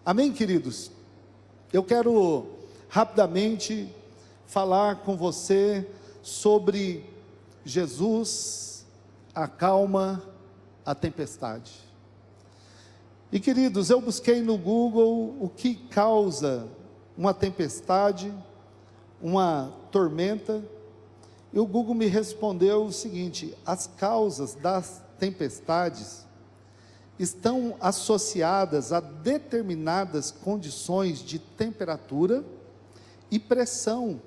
Amém, queridos? Eu quero rapidamente falar com você sobre Jesus acalma a tempestade. E queridos, eu busquei no Google o que causa uma tempestade, uma tormenta, e o Google me respondeu o seguinte: as causas das tempestades estão associadas a determinadas condições de temperatura e pressão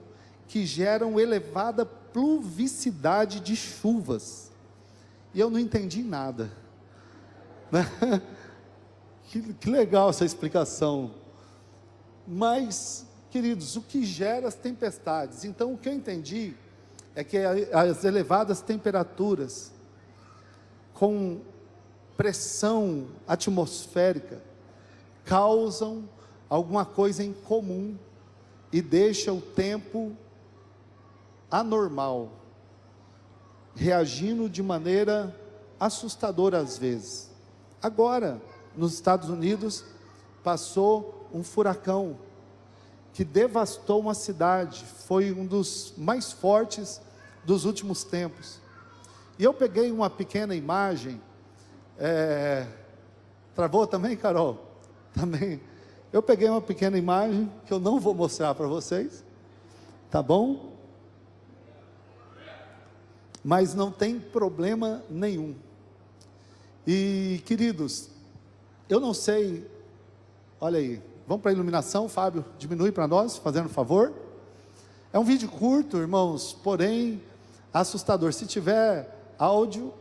que geram elevada pluvicidade de chuvas. E eu não entendi nada, né? Que legal essa explicação. Mas, queridos, o que gera as tempestades? Então, o que eu entendi é que as elevadas temperaturas com pressão atmosférica causam alguma coisa em comum e deixa o tempo anormal, reagindo de maneira assustadora às vezes. Agora, nos Estados Unidos, passou um furacão que devastou uma cidade, foi um dos mais fortes dos últimos tempos. E eu peguei uma pequena imagem, travou também, Carol? Também. Eu peguei uma pequena imagem, que eu não vou mostrar para vocês, tá bom? Mas não tem problema nenhum. E, queridos, eu não sei, olha aí, vamos para a iluminação, Fábio, diminui para nós, fazendo um favor. É um vídeo curto, irmãos, porém assustador. Se tiver áudio,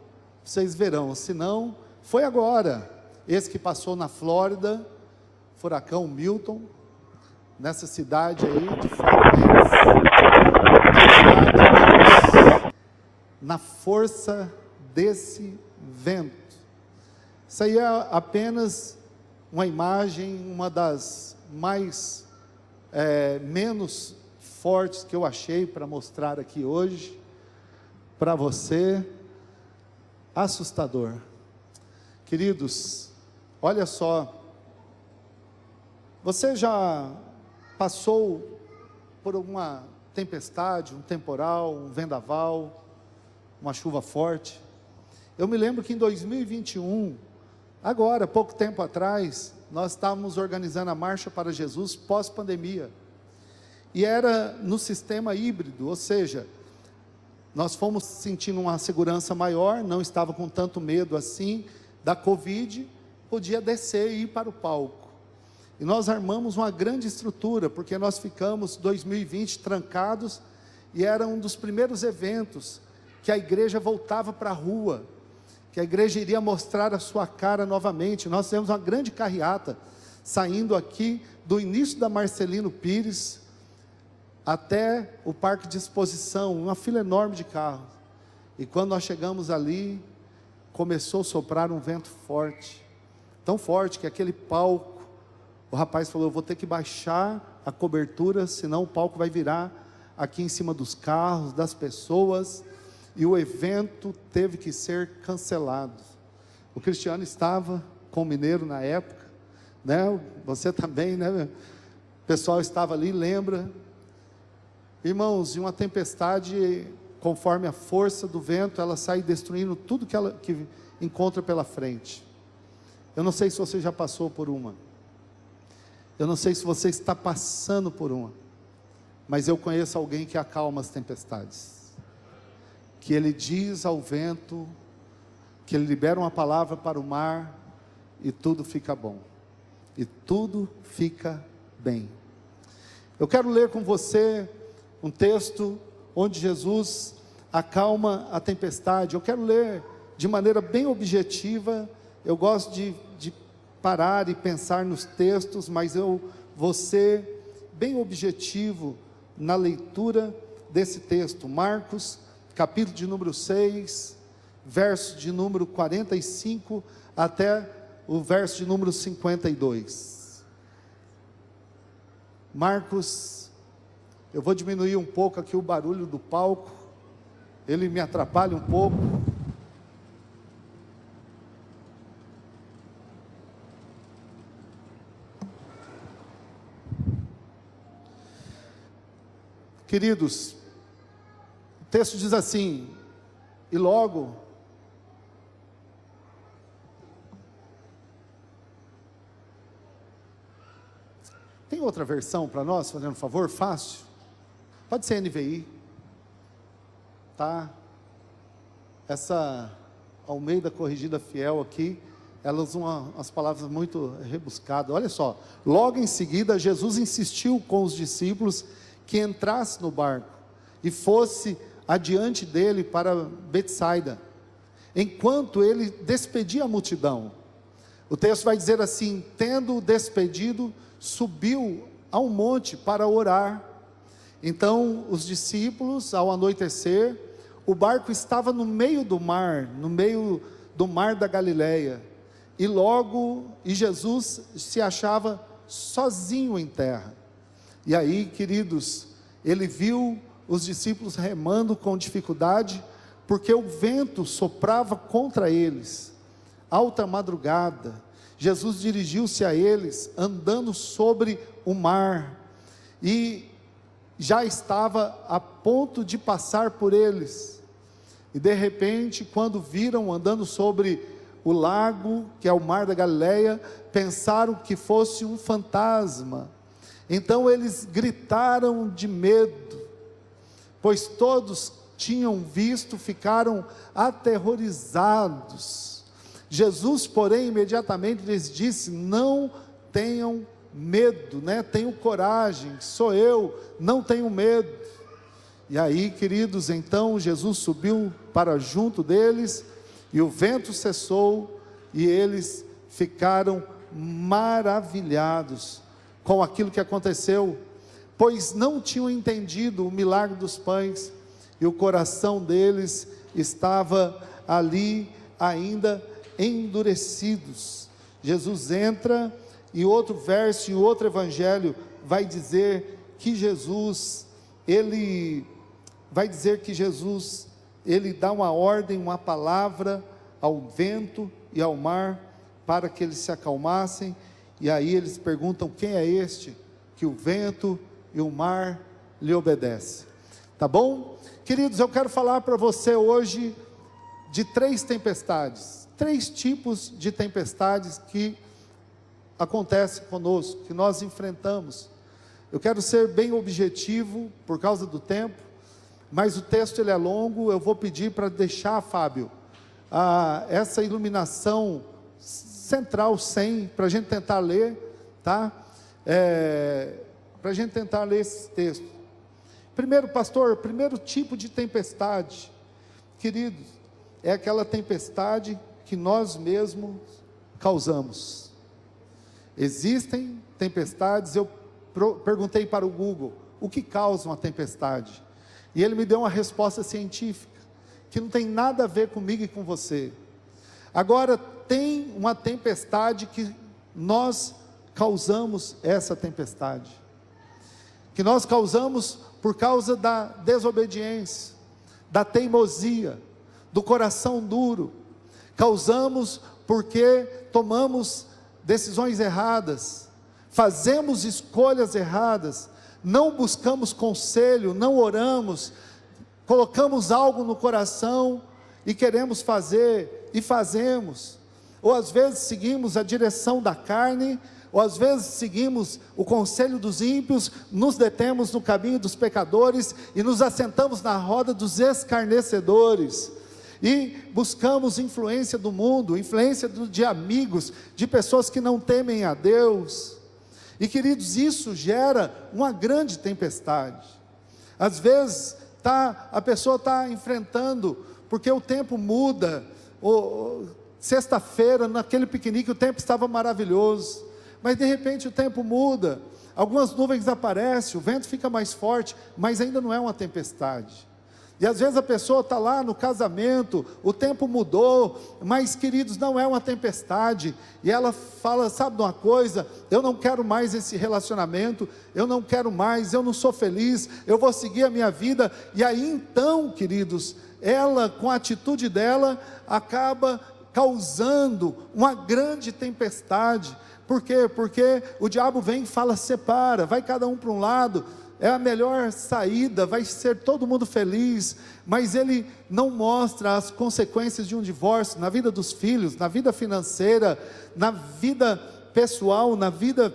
vocês verão, se não, foi agora, esse que passou na Flórida, furacão Milton, nessa cidade aí de Fairbanks, na força desse vento. Isso aí é apenas uma imagem, uma das mais, menos fortes que eu achei para mostrar aqui hoje, para você. Assustador. Queridos, olha só, você já passou por uma tempestade, um temporal, um vendaval, uma chuva forte? Eu me lembro que em 2021, agora, pouco tempo atrás, nós estávamos organizando a Marcha para Jesus pós-pandemia, e era no sistema híbrido, ou seja, nós fomos sentindo uma segurança maior, não estava com tanto medo assim da Covid, podia descer e ir para o palco. E nós armamos uma grande estrutura, porque nós ficamos 2020 trancados, e era um dos primeiros eventos que a igreja voltava para a rua, que a igreja iria mostrar a sua cara novamente. Nós tivemos uma grande carreata, saindo aqui do início da Marcelino Pires, até o parque de exposição, uma fila enorme de carros. E quando nós chegamos ali, começou a soprar um vento forte, tão forte que aquele palco, o rapaz falou: eu vou ter que baixar a cobertura, senão o palco vai virar aqui em cima dos carros, das pessoas, e o evento teve que ser cancelado. O Cristiano estava com o Mineiro na época, né? Você também, né? O pessoal estava ali, lembra? Irmãos, e uma tempestade, conforme a força do vento, ela sai destruindo tudo que encontra pela frente. Eu não sei se você já passou por uma, eu não sei se você está passando por uma, mas eu conheço alguém que acalma as tempestades, que ele diz ao vento, que ele libera uma palavra para o mar, e tudo fica bom, e tudo fica bem. Eu quero ler com você um texto onde Jesus acalma a tempestade. Eu quero ler de maneira bem objetiva. Eu gosto de parar e pensar nos textos, mas eu vou ser bem objetivo na leitura desse texto. Marcos, capítulo de número 6, verso de número 45 até o verso de número 52. Marcos, eu vou diminuir um pouco aqui o barulho do palco, ele me atrapalha um pouco. Queridos, o texto diz assim: e logo, tem outra versão para nós, fazendo um favor, fácil? Pode ser NVI, tá? Essa Almeida Corrigida Fiel aqui, elas usam umas palavras muito rebuscadas. Olha só, logo em seguida, Jesus insistiu com os discípulos que entrasse no barco e fosse adiante dele para Betsaida, enquanto ele despedia a multidão. O texto vai dizer assim: tendo despedido, subiu ao monte para orar. Então os discípulos, ao anoitecer, o barco estava no meio do mar da Galileia, e Jesus se achava sozinho em terra. E aí, queridos, ele viu os discípulos remando com dificuldade, porque o vento soprava contra eles. Alta madrugada, Jesus dirigiu-se a eles, andando sobre o mar, e já estava a ponto de passar por eles. E de repente, quando viram andando sobre o lago, que é o mar da Galileia, pensaram que fosse um fantasma. Então eles gritaram de medo, pois todos tinham visto, ficaram aterrorizados. Jesus, porém, imediatamente lhes disse: não tenham medo, tenham coragem, sou eu, não tenham medo. E aí, queridos, então Jesus subiu para junto deles, e o vento cessou, e eles ficaram maravilhados com aquilo que aconteceu, pois não tinham entendido o milagre dos pães, e o coração deles estava ali ainda endurecidos. Jesus entra, e outro verso, em outro evangelho, vai dizer que Jesus, ele dá uma ordem, uma palavra ao vento e ao mar, para que eles se acalmassem, e aí eles perguntam: quem é este, que o vento e o mar lhe obedecem? Tá bom? Queridos, eu quero falar para você hoje de 3 tempestades, 3 tipos de tempestades que acontecem conosco, que nós enfrentamos. Eu quero ser bem objetivo, por causa do tempo, mas o texto ele é longo. Eu vou pedir para deixar, Fábio, essa iluminação central 100, para a gente tentar ler, tá? Para a gente tentar ler esse texto. Primeiro, pastor, primeiro tipo de tempestade, queridos, é aquela tempestade que nós mesmos causamos. Existem tempestades. Eu perguntei para o Google: o que causa uma tempestade? E ele me deu uma resposta científica, que não tem nada a ver comigo e com você. Agora, tem uma tempestade que nós causamos, essa tempestade, que nós causamos por causa da desobediência, da teimosia, do coração duro. Causamos porque tomamos decisões erradas, fazemos escolhas erradas, não buscamos conselho, não oramos, colocamos algo no coração e queremos fazer, e fazemos. Ou às vezes seguimos a direção da carne, ou às vezes seguimos o conselho dos ímpios, nos detemos no caminho dos pecadores, e nos assentamos na roda dos escarnecedores, e buscamos influência do mundo, influência de amigos, de pessoas que não temem a Deus. E queridos, isso gera uma grande tempestade. Às vezes a pessoa está enfrentando, porque o tempo muda. Sexta-feira, naquele piquenique, o tempo estava maravilhoso, mas de repente o tempo muda, algumas nuvens aparecem, o vento fica mais forte, mas ainda não é uma tempestade. E às vezes a pessoa está lá no casamento, o tempo mudou, mas queridos, não é uma tempestade, e ela fala: sabe de uma coisa, eu não quero mais esse relacionamento, eu não quero mais, eu não sou feliz, eu vou seguir a minha vida. E aí então, queridos, ela, com a atitude dela, acaba causando uma grande tempestade. Por quê? Porque o diabo vem e fala: separa, vai cada um para um lado, é a melhor saída, vai ser todo mundo feliz, mas ele não mostra as consequências de um divórcio na vida dos filhos, na vida financeira, na vida pessoal, na vida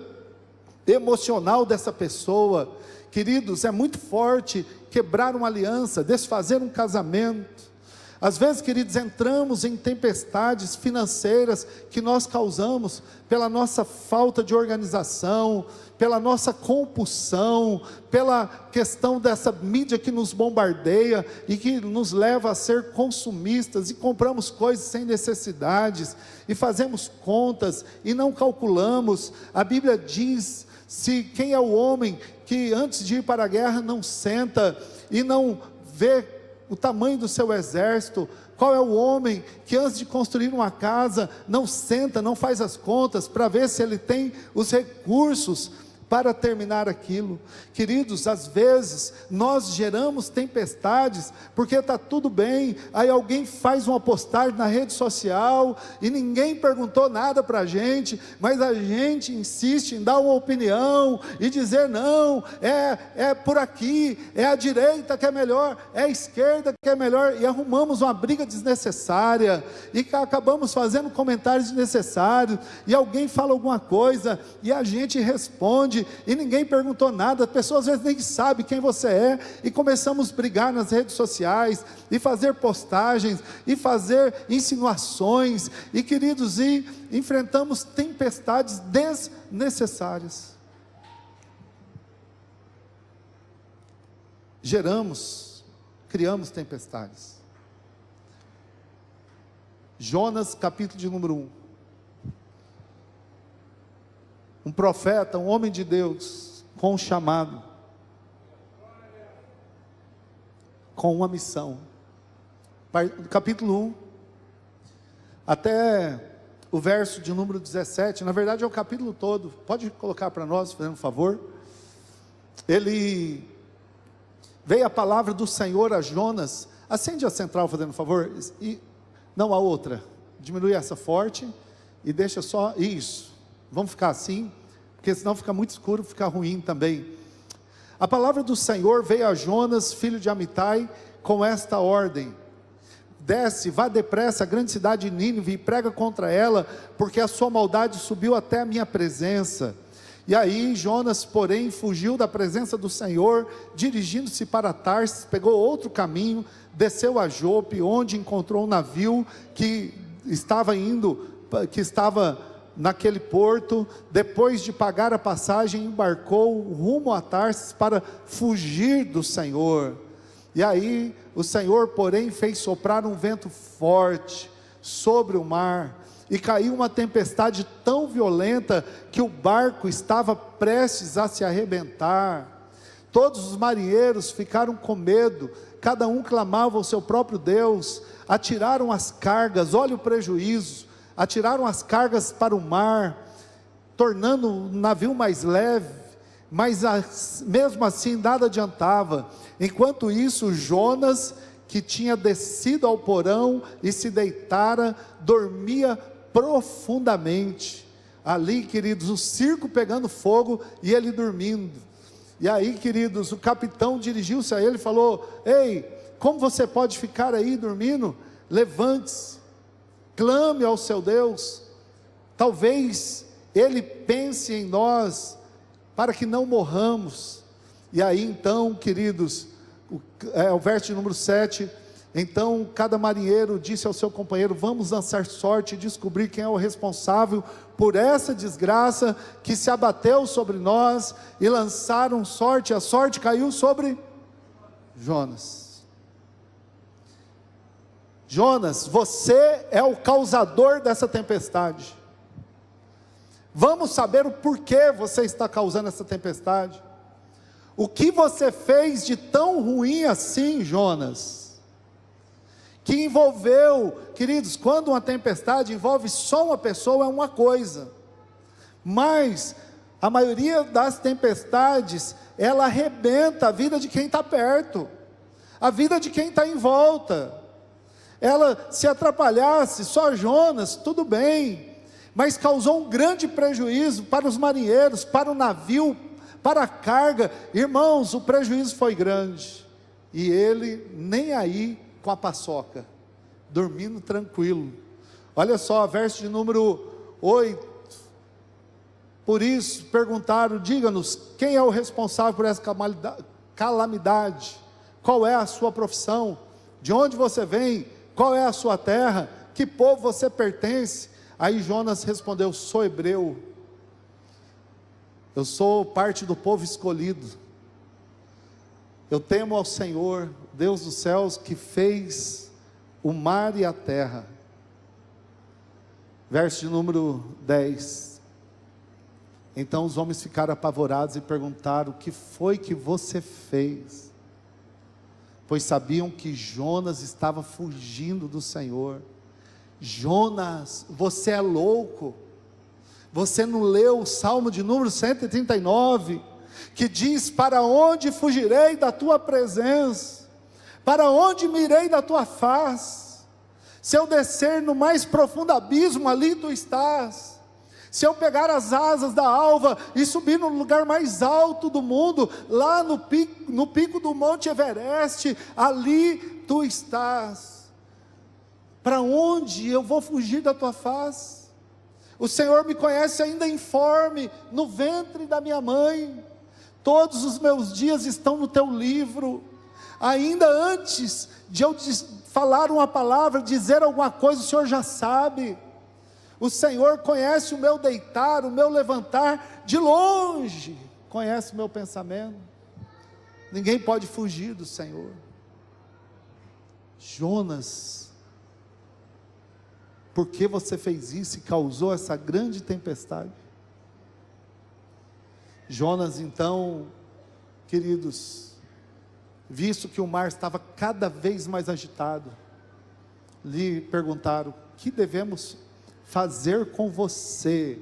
emocional dessa pessoa. Queridos, é muito forte quebrar uma aliança, desfazer um casamento. Às vezes, queridos, entramos em tempestades financeiras que nós causamos pela nossa falta de organização, pela nossa compulsão, pela questão dessa mídia que nos bombardeia e que nos leva a ser consumistas, e compramos coisas sem necessidades, e fazemos contas e não calculamos. A Bíblia diz: se quem é o homem que antes de ir para a guerra não senta e não vê o tamanho do seu exército? Qual é o homem que antes de construir uma casa não senta, não faz as contas para ver se ele tem os recursos para terminar aquilo? Queridos, às vezes nós geramos tempestades porque está tudo bem, aí alguém faz uma postagem na rede social e ninguém perguntou nada para a gente, mas a gente insiste em dar uma opinião e dizer: não, é por aqui, é a direita que é melhor, é a esquerda que é melhor, e arrumamos uma briga desnecessária, e acabamos fazendo comentários desnecessários, e alguém fala alguma coisa, e a gente responde, e ninguém perguntou nada. A pessoa às vezes nem sabe quem você é, e começamos a brigar nas redes sociais, e fazer postagens, e fazer insinuações, e queridos, e enfrentamos tempestades desnecessárias. Criamos tempestades. Jonas, capítulo de número 1. Um profeta, um homem de Deus, com um chamado, com uma missão. Capítulo 1, até o verso de número 17, na verdade é o capítulo todo, pode colocar para nós, fazendo um favor. Veio a palavra do Senhor a Jonas. Acende a central, fazendo um favor, e não a outra, diminui essa forte, e deixa só, isso. Vamos ficar assim, porque senão fica muito escuro, fica ruim também. A palavra do Senhor veio a Jonas, filho de Amitai, com esta ordem: desce, vá depressa à grande cidade de Nínive e prega contra ela, porque a sua maldade subiu até a minha presença. E aí Jonas, porém, fugiu da presença do Senhor, dirigindo-se para Tarsis, pegou outro caminho, desceu a Jope, onde encontrou um navio que estava naquele porto. Depois de pagar a passagem, embarcou rumo a Tarsis para fugir do Senhor. E aí o Senhor, porém, fez soprar um vento forte sobre o mar, e caiu uma tempestade tão violenta que o barco estava prestes a se arrebentar. Todos os marinheiros ficaram com medo, cada um clamava ao seu próprio Deus. Atiraram as cargas, olha o prejuízo, atiraram as cargas para o mar, tornando o navio mais leve, mas mesmo assim nada adiantava. Enquanto isso, Jonas, que tinha descido ao porão e se deitara, dormia profundamente. Ali, queridos, o circo pegando fogo e ele dormindo. E aí, queridos, o capitão dirigiu-se a ele e falou: ei, como você pode ficar aí dormindo? Levante-se, clame ao seu Deus, talvez Ele pense em nós, para que não morramos. E aí então, queridos, o verso de número 7, então cada marinheiro disse ao seu companheiro: vamos lançar sorte e descobrir quem é o responsável por essa desgraça que se abateu sobre nós. E lançaram sorte, a sorte caiu sobre Jonas. Jonas, você é o causador dessa tempestade. Vamos saber o porquê você está causando essa tempestade. O que você fez de tão ruim assim, Jonas, que envolveu, queridos, quando uma tempestade envolve só uma pessoa é uma coisa, mas a maioria das tempestades, ela arrebenta a vida de quem está perto, a vida de quem está em volta. Ela, se atrapalhasse só Jonas, tudo bem, mas causou um grande prejuízo para os marinheiros, para o navio, para a carga. Irmãos, o prejuízo foi grande, e ele nem aí com a paçoca, dormindo tranquilo. Olha só, verso de número 8, por isso perguntaram, diga-nos, quem é o responsável por essa calamidade? Qual é a sua profissão? De onde você vem? Qual é a sua terra? Que povo você pertence? Aí Jonas respondeu, sou hebreu, eu sou parte do povo escolhido, eu temo ao Senhor, Deus dos céus, que fez o mar e a terra. Verso de número 10, então os homens ficaram apavorados e perguntaram, o que foi que você fez? Pois sabiam que Jonas estava fugindo do Senhor. Jonas, você é louco? Você não leu o Salmo de número 139, que diz, para onde fugirei da tua presença? Para onde me irei da tua face? Se eu descer no mais profundo abismo, ali tu estás. Se eu pegar as asas da alva e subir no lugar mais alto do mundo, lá no pico do Monte Everest, ali tu estás. Para onde eu vou fugir da tua face? O Senhor me conhece ainda informe, no ventre da minha mãe. Todos os meus dias estão no teu livro. Ainda antes de eu falar uma palavra, dizer alguma coisa, o Senhor já sabe. O Senhor conhece o meu deitar, o meu levantar, de longe, conhece o meu pensamento. Ninguém pode fugir do Senhor. Jonas, por que você fez isso e causou essa grande tempestade? Jonas então, queridos, visto que o mar estava cada vez mais agitado, lhe perguntaram, o que devemos fazer com você,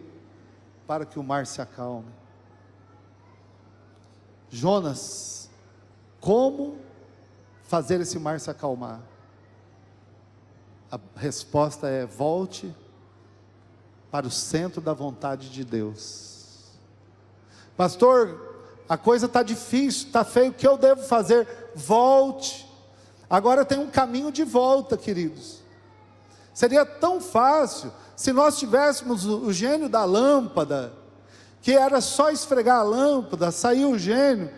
para que o mar se acalme? Jonas, como fazer esse mar se acalmar? A resposta é, volte para o centro da vontade de Deus. Pastor, a coisa está difícil, está feio, o que eu devo fazer? Volte. Agora tem um caminho de volta, queridos. Seria tão fácil, se nós tivéssemos o gênio da lâmpada, que era só esfregar a lâmpada, sair o gênio,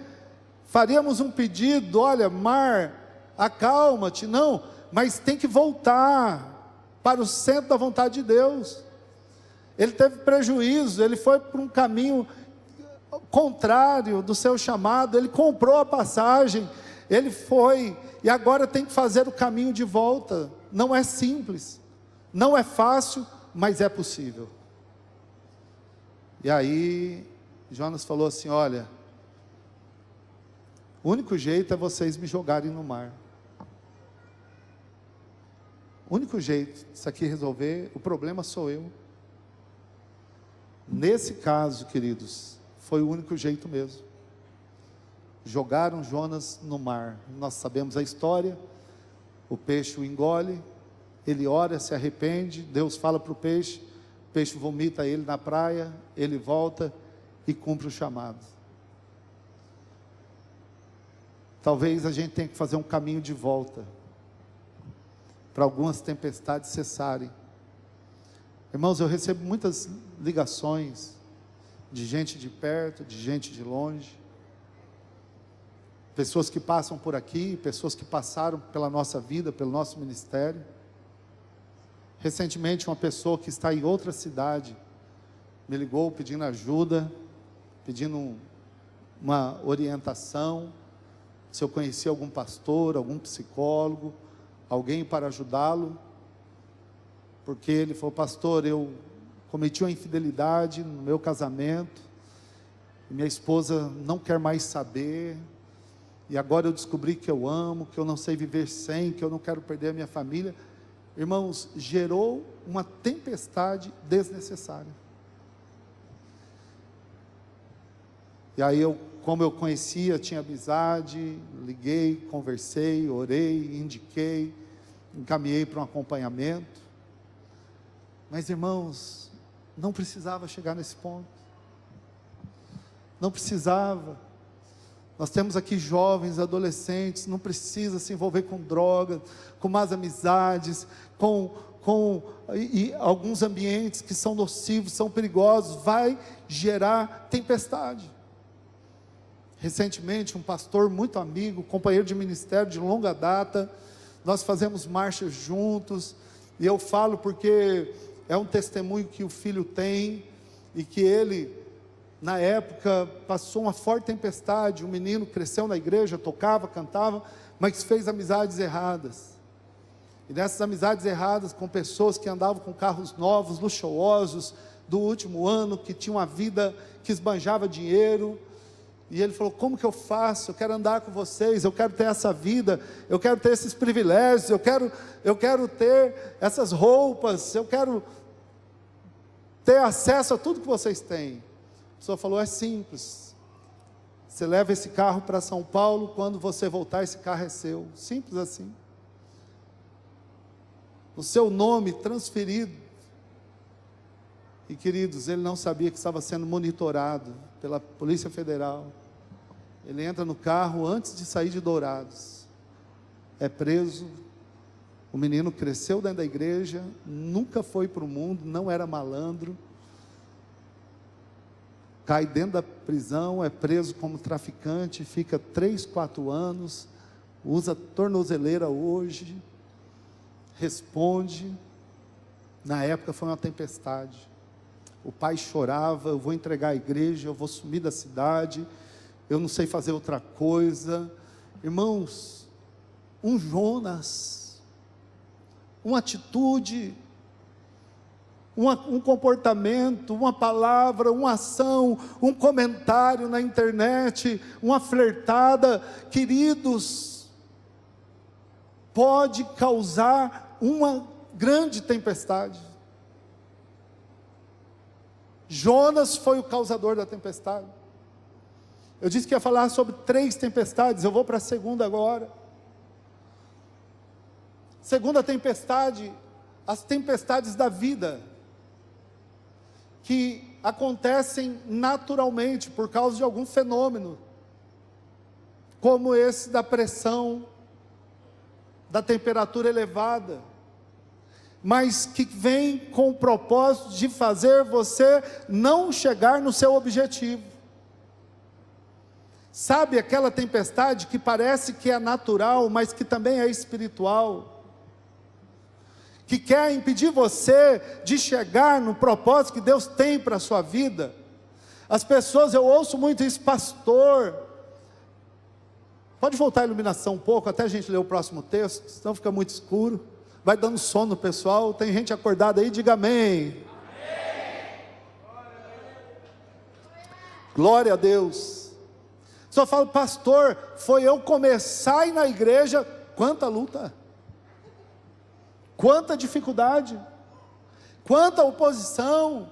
faríamos um pedido, olha, mar, acalma-te. Não, mas tem que voltar para o centro da vontade de Deus. Ele teve prejuízo, ele foi por um caminho contrário do seu chamado, ele comprou a passagem, ele foi, e agora tem que fazer o caminho de volta. Não é simples, não é fácil, mas é possível. E aí Jonas falou assim, olha, o único jeito é vocês me jogarem no mar. O único jeito disso aqui resolver, o problema sou eu. Nesse caso, queridos, foi o único jeito mesmo. Jogaram Jonas no mar. Nós sabemos a história. O peixe o engole, ele ora, se arrepende, Deus fala para o peixe vomita ele na praia, ele volta e cumpre o chamado. Talvez a gente tenha que fazer um caminho de volta, para algumas tempestades cessarem. Irmãos, eu recebo muitas ligações, de gente de perto, de gente de longe, pessoas que passam por aqui, pessoas que passaram pela nossa vida, pelo nosso ministério. Recentemente uma pessoa que está em outra cidade, me ligou pedindo ajuda, pedindo uma orientação, se eu conhecia algum pastor, algum psicólogo, alguém para ajudá-lo, porque ele falou, pastor, eu cometi uma infidelidade no meu casamento, minha esposa não quer mais saber, e agora eu descobri que eu amo, que eu não sei viver sem, que eu não quero perder a minha família. Irmãos, gerou uma tempestade desnecessária. E aí como eu conhecia, tinha amizade, liguei, conversei, orei, indiquei, encaminhei para um acompanhamento. Mas irmãos, não precisava chegar nesse ponto. não precisava. Nós temos aqui jovens, adolescentes, não precisa se envolver com drogas, com más amizades, e alguns ambientes que são nocivos, são perigosos, vai gerar tempestade. Recentemente, um pastor muito amigo, companheiro de ministério de longa data, nós fazemos marchas juntos, e eu falo porque é um testemunho que o filho tem, e que ele, na época, passou uma forte tempestade. O menino cresceu na igreja, tocava, cantava, mas fez amizades erradas, e nessas amizades erradas, com pessoas que andavam com carros novos, luxuosos, do último ano, que tinham uma vida que esbanjava dinheiro, e ele falou: como que eu faço? Eu quero andar com vocês, eu quero ter essa vida, eu quero ter esses privilégios, eu quero ter essas roupas, eu quero ter acesso a tudo que vocês têm. A pessoa falou: é simples, você leva esse carro para São Paulo, quando você voltar esse carro é seu, simples assim, o seu nome transferido. E queridos, ele não sabia que estava sendo monitorado pela Polícia Federal. Ele entra no carro antes de sair de Dourados, é preso. O menino cresceu dentro da igreja, nunca foi para o mundo, não era malandro, cai dentro da prisão, é preso como traficante, fica 3, 4 anos, usa tornozeleira hoje, responde. Na época foi uma tempestade, o pai chorava: eu vou entregar a igreja, eu vou sumir da cidade, eu não sei fazer outra coisa. Irmãos, um Jonas, uma atitude, um comportamento, uma palavra, uma ação, um comentário na internet, uma flertada, queridos, pode causar uma grande tempestade. Jonas foi o causador da tempestade. Eu disse que ia falar sobre 3 tempestades, eu vou para a segunda agora. Segunda tempestade, as tempestades da vida, que acontecem naturalmente, por causa de algum fenômeno, como esse da pressão, da temperatura elevada, mas que vem com o propósito de fazer você não chegar no seu objetivo. Sabe aquela tempestade que parece que é natural, mas que também é espiritual, que quer impedir você de chegar no propósito que Deus tem para a sua vida? As pessoas, eu ouço muito isso: pastor, pode voltar a iluminação um pouco, até a gente ler o próximo texto, senão fica muito escuro, vai dando sono pessoal. Tem gente acordada aí, diga amém. Glória a Deus. Só falo: pastor, foi eu começar a ir na igreja, quanta luta, quanta dificuldade, quanta oposição,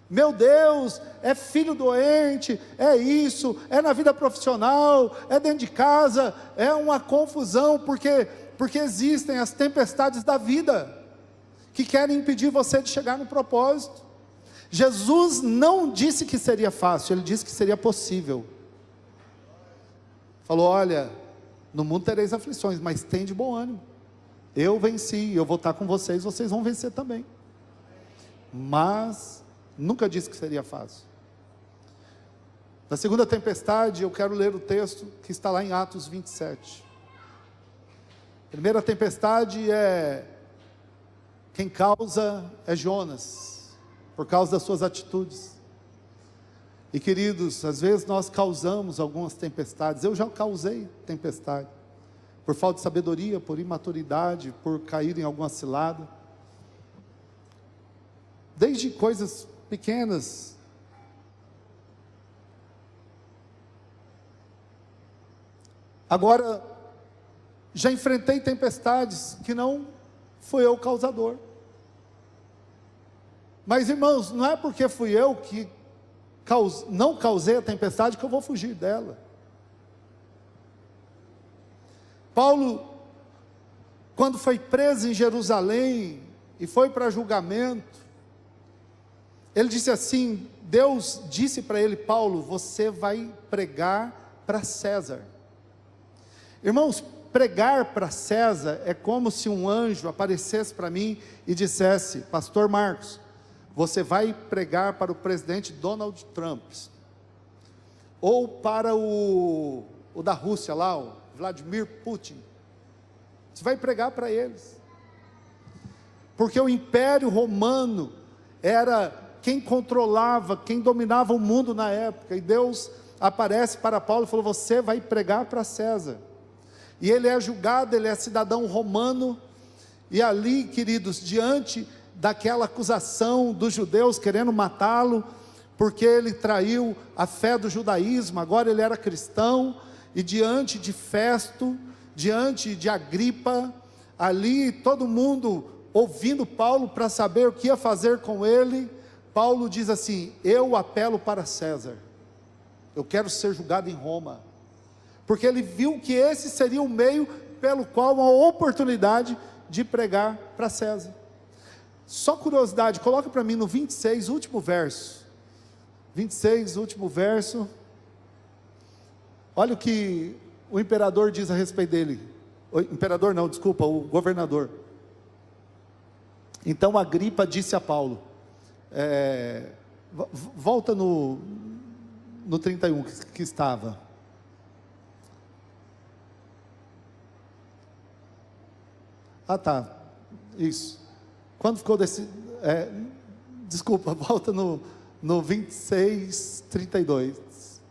meu Deus, é filho doente, é isso, é na vida profissional, é dentro de casa, é uma confusão, porque existem as tempestades da vida, que querem impedir você de chegar no propósito. Jesus não disse que seria fácil, ele disse que seria possível. Falou: olha, no mundo tereis aflições, mas tem de bom ânimo, eu venci, eu vou estar com vocês, vocês vão vencer também. Mas nunca disse que seria fácil. Na segunda tempestade, eu quero ler o texto que está lá em Atos 27. Primeira tempestade quem causa é Jonas, por causa das suas atitudes. E queridos, às vezes nós causamos algumas tempestades. Eu já causei tempestade, por falta de sabedoria, por imaturidade, por cair em alguma cilada, desde coisas pequenas. Agora, já enfrentei tempestades que não fui eu o causador. Mas irmãos, não é porque fui eu que não causei a tempestade que eu vou fugir dela. Paulo, quando foi preso em Jerusalém e foi para julgamento, ele disse assim: Deus disse para ele: Paulo, você vai pregar para César. Irmãos, pregar para César é como se um anjo aparecesse para mim e dissesse: pastor Marcos, você vai pregar para o presidente Donald Trump, ou para o da Rússia lá, o Vladimir Putin. Você vai pregar para eles, porque o Império Romano era quem controlava, quem dominava o mundo na época. E Deus aparece para Paulo e falou: você vai pregar para César. E ele é julgado, ele é cidadão romano, e ali, queridos, diante daquela acusação dos judeus querendo matá-lo, porque ele traiu a fé do judaísmo, agora ele era cristão, e diante de Festo, diante de Agripa, ali todo mundo ouvindo Paulo para saber o que ia fazer com ele, Paulo diz assim: eu apelo para César, eu quero ser julgado em Roma, porque ele viu que esse seria o meio pelo qual uma oportunidade de pregar para César. Só curiosidade, coloca para mim no 26, último verso. 26, último verso. Olha o que o imperador diz a respeito dele. O imperador não, desculpa, o governador. Então Agripa disse a Paulo, volta no 31 que estava. Ah, tá, isso. Quando ficou desculpa, volta no 26, 32.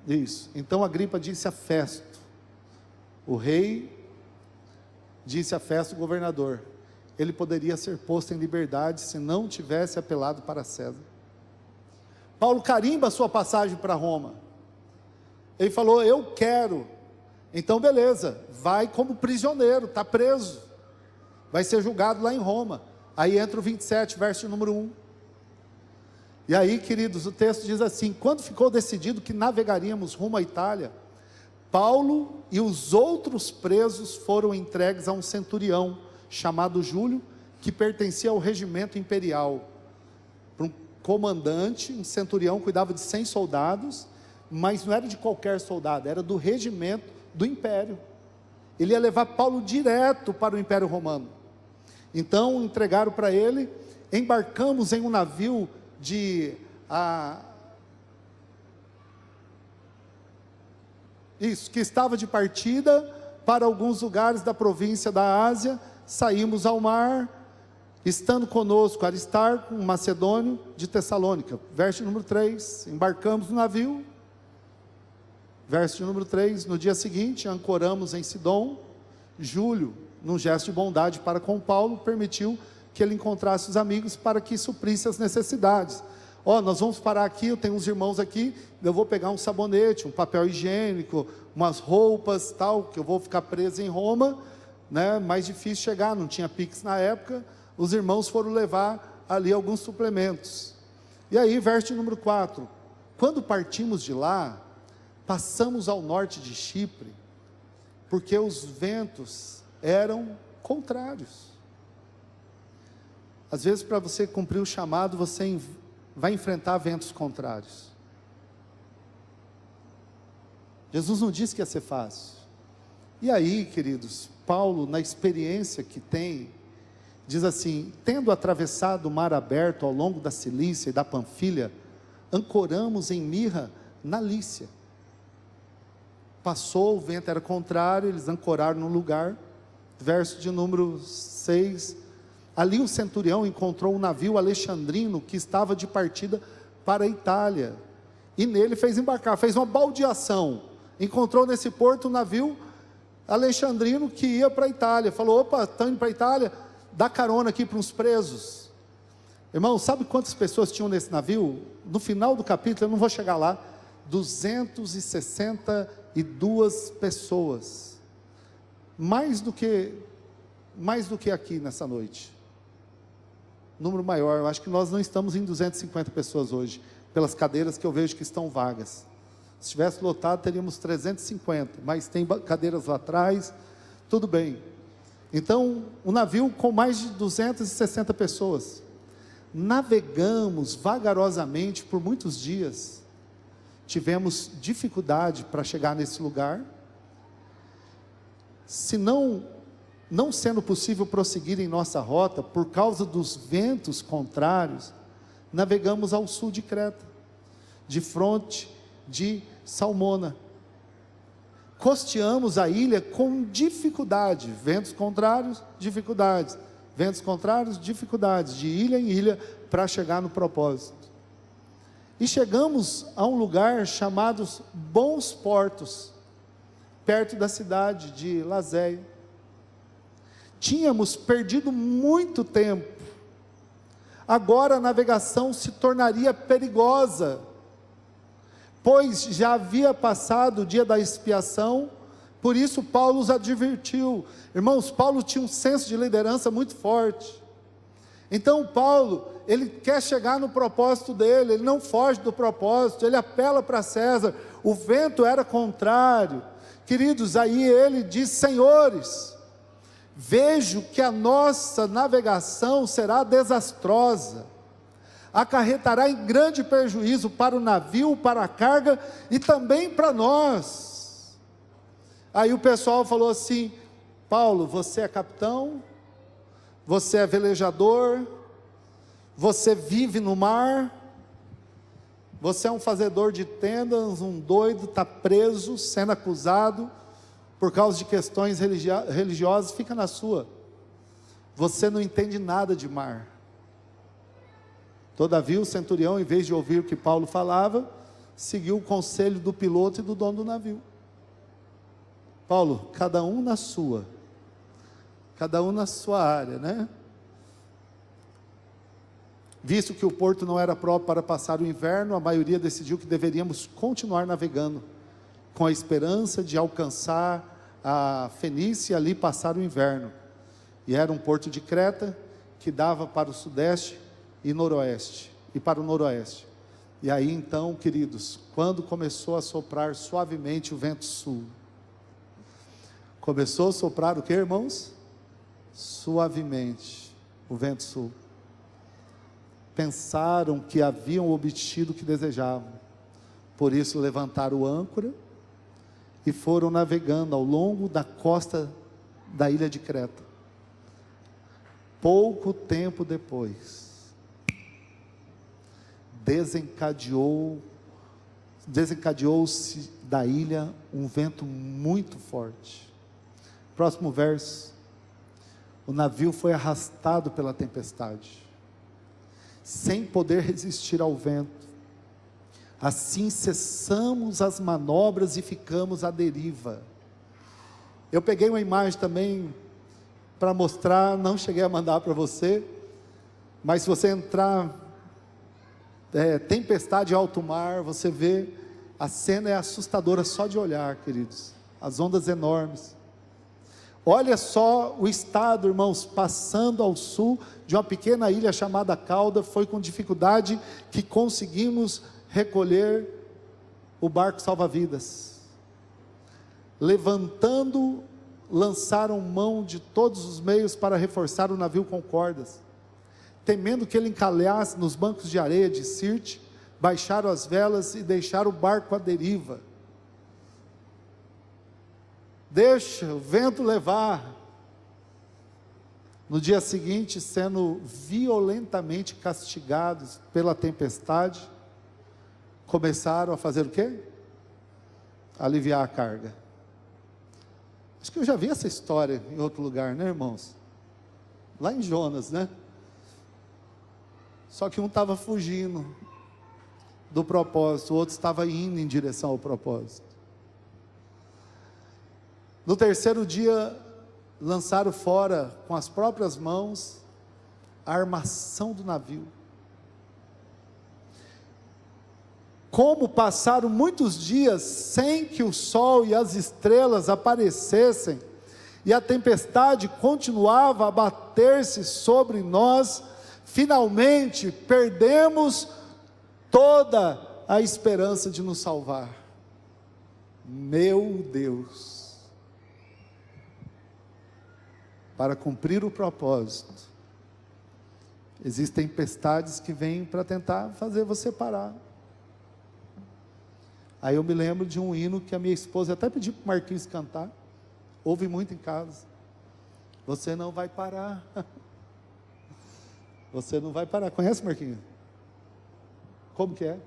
Isso. Então Agripa disse a Festo, o rei disse a Festo, o governador, ele poderia ser posto em liberdade se não tivesse apelado para César. Paulo carimba a sua passagem para Roma. Ele falou: eu quero. Então beleza, vai como prisioneiro, está preso, vai ser julgado lá em Roma. Aí entra o 27, verso número 1. E aí, queridos, o texto diz assim: quando ficou decidido que navegaríamos rumo à Itália, Paulo e os outros presos foram entregues a um centurião, chamado Júlio, que pertencia ao regimento imperial. Para um comandante, um centurião cuidava de 100 soldados, mas não era de qualquer soldado, era do regimento do império. Ele ia levar Paulo direto para o Império Romano. Então entregaram para ele, embarcamos em um navio que estava de partida para alguns lugares da província da Ásia. Saímos ao mar, estando conosco Aristarco, um macedônio de Tessalônica. Verso número 3, embarcamos no navio. Verso número 3, no dia seguinte ancoramos em Sidom. Júlio, num gesto de bondade para com Paulo, permitiu que ele encontrasse os amigos para que suprisse as necessidades. Nós vamos parar aqui, eu tenho uns irmãos aqui, eu vou pegar um sabonete, um papel higiênico, umas roupas, tal, que eu vou ficar preso em Roma, né? Mais difícil chegar, não tinha Pix na época. Os irmãos foram levar ali alguns suplementos. E aí, verso número 4, quando partimos de lá, passamos ao norte de Chipre, porque os ventos eram contrários. Às vezes, para você cumprir o chamado, você vai enfrentar ventos contrários. Jesus não disse que ia ser fácil. E aí, queridos, Paulo, na experiência que tem, diz assim: tendo atravessado o mar aberto ao longo da Cilícia e da Panfilha, ancoramos em Mirra, na Lícia. Passou, o vento era contrário, eles ancoraram no lugar. Verso de número 6, ali o centurião encontrou um navio alexandrino que estava de partida para a Itália, e nele fez embarcar, fez uma baldeação, encontrou nesse porto um navio alexandrino que ia para a Itália. Falou: opa, estão indo para a Itália, dá carona aqui para uns presos. Irmão, sabe quantas pessoas tinham nesse navio? No final do capítulo, eu não vou chegar lá, 262 pessoas, mais do que aqui nessa noite, número maior. Eu acho que nós não estamos em 250 pessoas hoje, pelas cadeiras que eu vejo que estão vagas. Se tivesse lotado, teríamos 350, mas tem cadeiras lá atrás, tudo bem. Então, um navio com mais de 260 pessoas, navegamos vagarosamente por muitos dias, tivemos dificuldade para chegar nesse lugar. Se não sendo possível prosseguir em nossa rota, por causa dos ventos contrários, navegamos ao sul de Creta, de fronte de Salmona. Costeamos a ilha com dificuldade, ventos contrários, dificuldades, ventos contrários, dificuldades, de ilha em ilha, para chegar no propósito. E chegamos a um lugar chamado Bons Portos, perto da cidade de Lazéia. Tínhamos perdido muito tempo, agora a navegação se tornaria perigosa, pois já havia passado o dia da expiação. Por isso Paulo os advertiu. Irmãos, Paulo tinha um senso de liderança muito forte. Então Paulo, ele quer chegar no propósito dele, ele não foge do propósito, ele apela para César. O vento era contrário, queridos. Aí ele diz: senhores, vejo que a nossa navegação será desastrosa, acarretará em grande prejuízo para o navio, para a carga e também para nós. Aí o pessoal falou assim: Paulo, você é capitão, você é velejador, você vive no mar, você é um fazedor de tendas, um doido, está preso, sendo acusado por causa de questões religiosas, fica na sua, você não entende nada de mar. Todavia o centurião, em vez de ouvir o que Paulo falava, seguiu o conselho do piloto e do dono do navio. Paulo, cada um na sua área, né? Visto que o porto não era próprio para passar o inverno, a maioria decidiu que deveríamos continuar navegando, com a esperança de alcançar a Fenícia e ali passar o inverno. E era um porto de Creta, que dava para o sudeste e noroeste, e para o noroeste. E aí então, queridos, quando começou a soprar suavemente o vento sul, começou a soprar o que, irmãos? Suavemente o vento sul. Pensaram que haviam obtido o que desejavam, por isso levantaram o âncora e foram navegando ao longo da costa da ilha de Creta. Pouco tempo depois, desencadeou-se da ilha um vento muito forte. Próximo verso. O navio foi arrastado pela tempestade, sem poder resistir ao vento. Assim cessamos as manobras e ficamos à deriva. Eu peguei uma imagem também para mostrar, não cheguei a mandar para você, mas se você entrar, tempestade em alto mar, você vê, a cena é assustadora só de olhar, queridos, as ondas enormes. Olha só o estado, irmãos, passando ao sul de uma pequena ilha chamada Cauda. Foi com dificuldade que conseguimos recolher o barco salva-vidas. Levantando, lançaram mão de todos os meios para reforçar o navio com cordas. Temendo que ele encalhasse nos bancos de areia de Sirte, baixaram as velas e deixaram o barco à deriva. Deixa o vento levar. No dia seguinte, sendo violentamente castigados pela tempestade, começaram a fazer o quê? Aliviar a carga. Acho que eu já vi essa história em outro lugar, né, irmãos? Lá em Jonas, né? Só que um estava fugindo do propósito, o outro estava indo em direção ao propósito. No terceiro dia, lançaram fora com as próprias mãos a armação do navio. Como passaram muitos dias sem que o sol e as estrelas aparecessem, e a tempestade continuava a bater-se sobre nós, finalmente perdemos toda a esperança de nos salvar. Meu Deus! Para cumprir o propósito, Existem tempestades que vêm para tentar fazer você parar. Aí eu me lembro de um hino que a minha esposa até pediu para o Marquinhos cantar, ouve muito em casa. Você não vai parar. Você não vai parar. Conhece, Marquinhos? Como que é?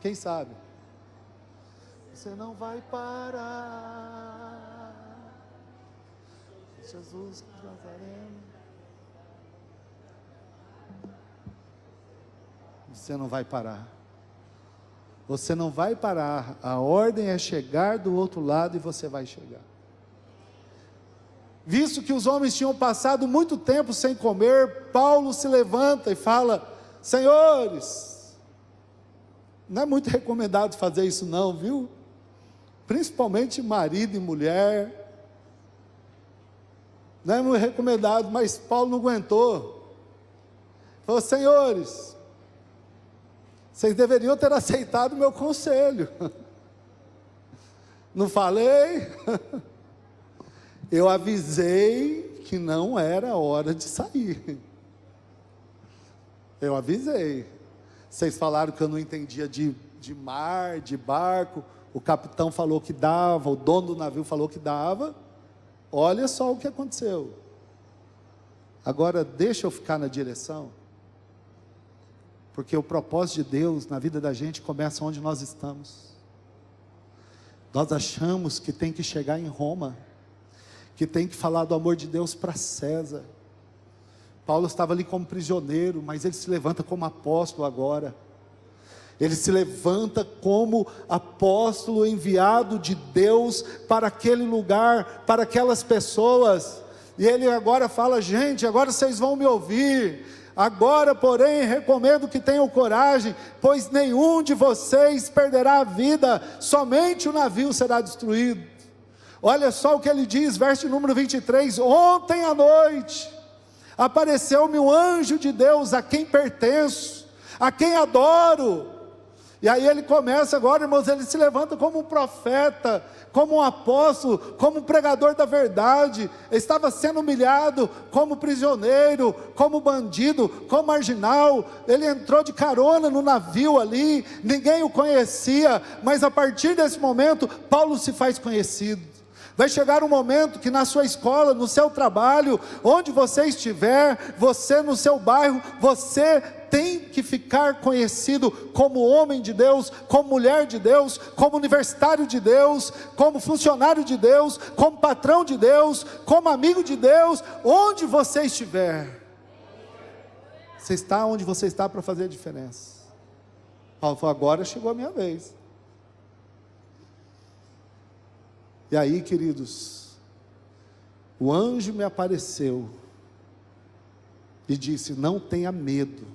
Quem sabe? Você não vai parar, Jesus Nazareno. Você não vai parar. Você não vai parar. A ordem é chegar do outro lado e você vai chegar. Visto que os homens tinham passado muito tempo sem comer, Paulo se levanta e fala: senhores, não é muito recomendado fazer isso não, viu? Principalmente marido e mulher. Não é muito recomendado, mas Paulo não aguentou. Falou: senhores, vocês deveriam ter aceitado o meu conselho. Não falei? Eu avisei que não era hora de sair. Eu avisei. Vocês falaram que eu não entendia de mar, de barco. O capitão falou que dava, o dono do navio falou que dava. Olha só o que aconteceu. Agora deixa eu ficar na direção, porque o propósito de Deus na vida da gente começa onde nós estamos. Nós achamos que tem que chegar em Roma, que tem que falar do amor de Deus para César. Paulo estava ali como prisioneiro, mas ele se levanta como apóstolo agora. Ele se levanta como apóstolo enviado de Deus para aquele lugar, para aquelas pessoas. E ele agora fala: gente, agora vocês vão me ouvir. Agora, porém, recomendo que tenham coragem, pois nenhum de vocês perderá a vida, somente o navio será destruído. Olha só o que ele diz, verso número 23, ontem à noite, apareceu-me um anjo de Deus, a quem pertenço, a quem adoro. E aí ele começa agora, irmãos, ele se levanta como um profeta, como um apóstolo, como um pregador da verdade. Ele estava sendo humilhado como prisioneiro, como bandido, como marginal. Ele entrou de carona no navio ali, ninguém o conhecia, mas a partir desse momento, Paulo se faz conhecido. Vai chegar um momento que na sua escola, no seu trabalho, onde você estiver, você no seu bairro, você tem que ficar conhecido como homem de Deus, como mulher de Deus, como universitário de Deus, como funcionário de Deus, como patrão de Deus, como amigo de Deus, onde você estiver. Você está onde você está para fazer a diferença. Paulo falou: agora chegou a minha vez. E aí, queridos, o anjo me apareceu e disse: não tenha medo,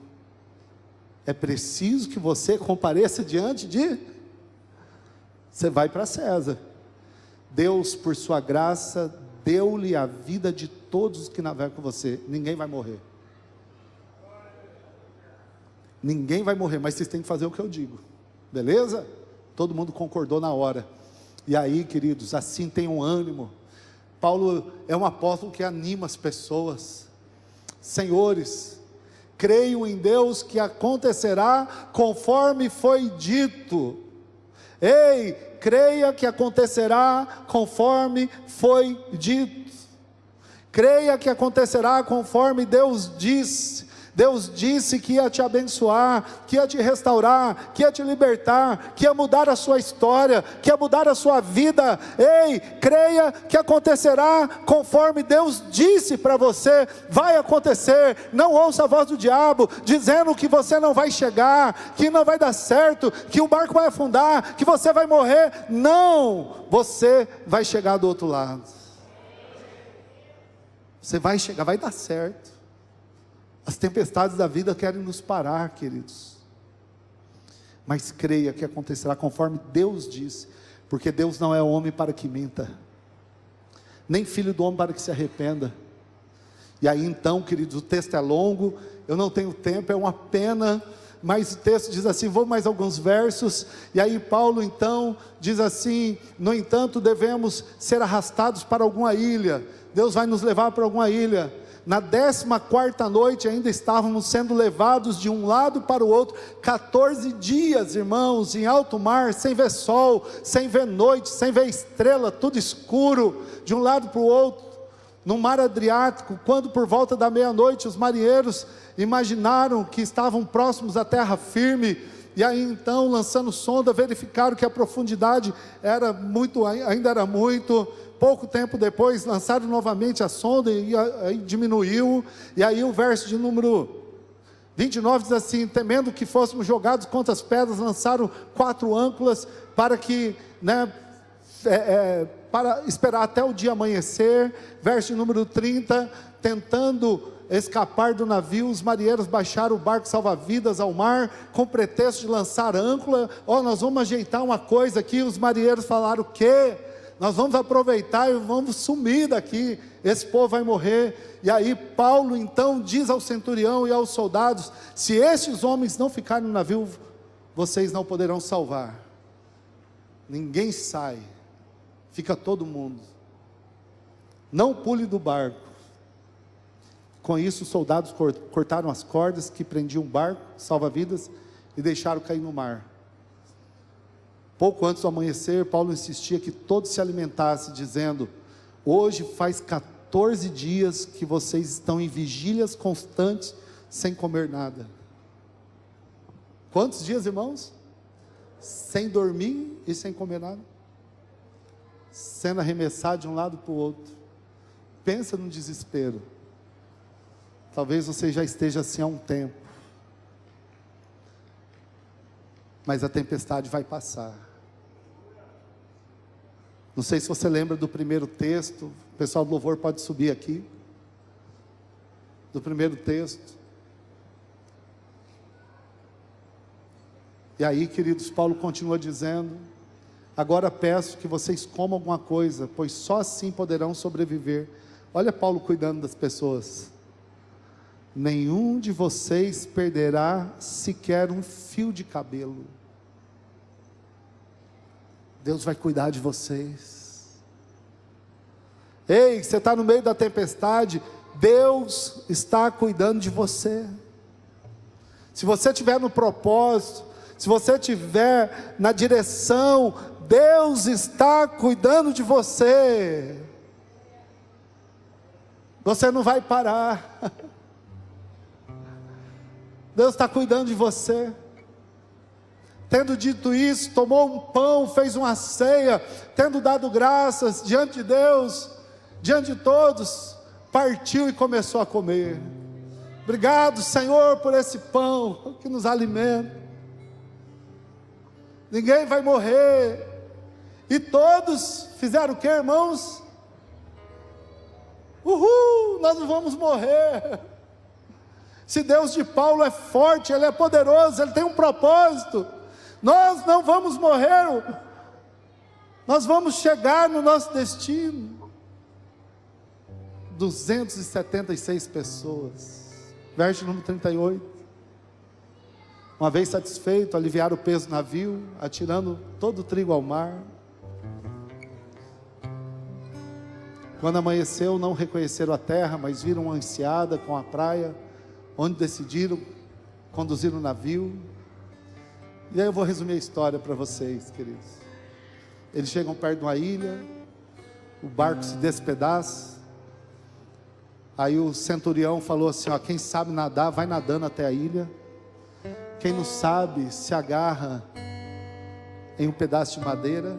é preciso que você compareça diante de... Você vai para César. Deus, por sua graça, deu-lhe a vida de todos os que navegam com você. Ninguém vai morrer. Ninguém vai morrer, mas vocês têm que fazer o que eu digo. Beleza? Todo mundo concordou na hora. E aí, queridos, assim tem um ânimo. Paulo é um apóstolo que anima as pessoas. Senhores, creio em Deus que acontecerá conforme foi dito. Ei, creia que acontecerá conforme foi dito. Creia que acontecerá conforme Deus disse. Deus disse que ia te abençoar, que ia te restaurar, que ia te libertar, que ia mudar a sua história, que ia mudar a sua vida. Ei, creia que acontecerá conforme Deus disse para você, vai acontecer. Não ouça a voz do diabo, dizendo que você não vai chegar, que não vai dar certo, que o barco vai afundar, que você vai morrer. Não, você vai chegar do outro lado. Você vai chegar, vai dar certo. As tempestades da vida querem nos parar, queridos, mas creia que acontecerá conforme Deus disse, porque Deus não é homem para que minta, nem filho do homem para que se arrependa. E aí então, queridos, o texto é longo, eu não tenho tempo, é uma pena, mas o texto diz assim, vou mais alguns versos, e aí Paulo então diz assim, no entanto devemos ser arrastados para alguma ilha, Deus vai nos levar para alguma ilha. Na 14ª noite ainda estávamos sendo levados de um lado para o outro, 14 dias, irmãos, em alto mar, sem ver sol, sem ver noite, sem ver estrela, tudo escuro, de um lado para o outro, no mar Adriático, quando por volta da meia-noite os marinheiros imaginaram que estavam próximos à terra firme, e aí então, lançando sonda, verificaram que a profundidade ainda era muito. Pouco tempo depois, lançaram novamente a sonda e aí diminuiu. E aí o verso de número 29 diz assim, temendo que fôssemos jogados contra as pedras, lançaram 4 âncoras para que, para esperar até o dia amanhecer. Verso de número 30, tentando escapar do navio, os marinheiros baixaram o barco salva-vidas ao mar, com pretexto de lançar âncora. Nós vamos ajeitar uma coisa aqui. Os marinheiros falaram, o quê? Nós vamos aproveitar e vamos sumir daqui, esse povo vai morrer. E aí Paulo então diz ao centurião e aos soldados, se estes homens não ficarem no navio, vocês não poderão salvar. Ninguém sai, fica todo mundo. Não pule do barco. Com isso os soldados cortaram as cordas que prendiam o barco, salva-vidas, e deixaram cair no mar. Pouco antes do amanhecer, Paulo insistia que todos se alimentassem, dizendo, hoje faz 14 dias que vocês estão em vigílias constantes, sem comer nada. Quantos dias, irmãos? Sem dormir e sem comer nada, sendo arremessado de um lado para o outro. Pensa no desespero. Talvez você já esteja assim há um tempo, mas a tempestade vai passar. Não sei se você lembra do primeiro texto, o pessoal do louvor pode subir aqui, do primeiro texto. E aí, queridos, Paulo continua dizendo, agora peço que vocês comam alguma coisa, pois só assim poderão sobreviver. Olha Paulo cuidando das pessoas. Nenhum de vocês perderá sequer um fio de cabelo. Deus vai cuidar de vocês. Ei, você está no meio da tempestade, Deus está cuidando de você. Se você estiver no propósito, se você estiver na direção, Deus está cuidando de você. Você não vai parar. Deus está cuidando de você. Tendo dito isso, tomou um pão, fez uma ceia, tendo dado graças diante de Deus, diante de todos, partiu e começou a comer. Obrigado, Senhor, por esse pão que nos alimenta. Ninguém vai morrer. E todos fizeram o que, irmãos? Uhul, nós não vamos morrer. Se Deus de Paulo é forte, Ele é poderoso, Ele tem um propósito. Nós não vamos morrer, nós vamos chegar no nosso destino. 276 pessoas, verso número 38. Uma vez satisfeito, aliviaram o peso do navio, atirando todo o trigo ao mar. Quando amanheceu, não reconheceram a terra, mas viram uma enseada com a praia, onde decidiram conduzir o navio. E aí eu vou resumir a história para vocês, queridos. Eles chegam perto de uma ilha, o barco se despedaça. Aí o centurião falou assim, quem sabe nadar, vai nadando até a ilha. Quem não sabe, se agarra em um pedaço de madeira.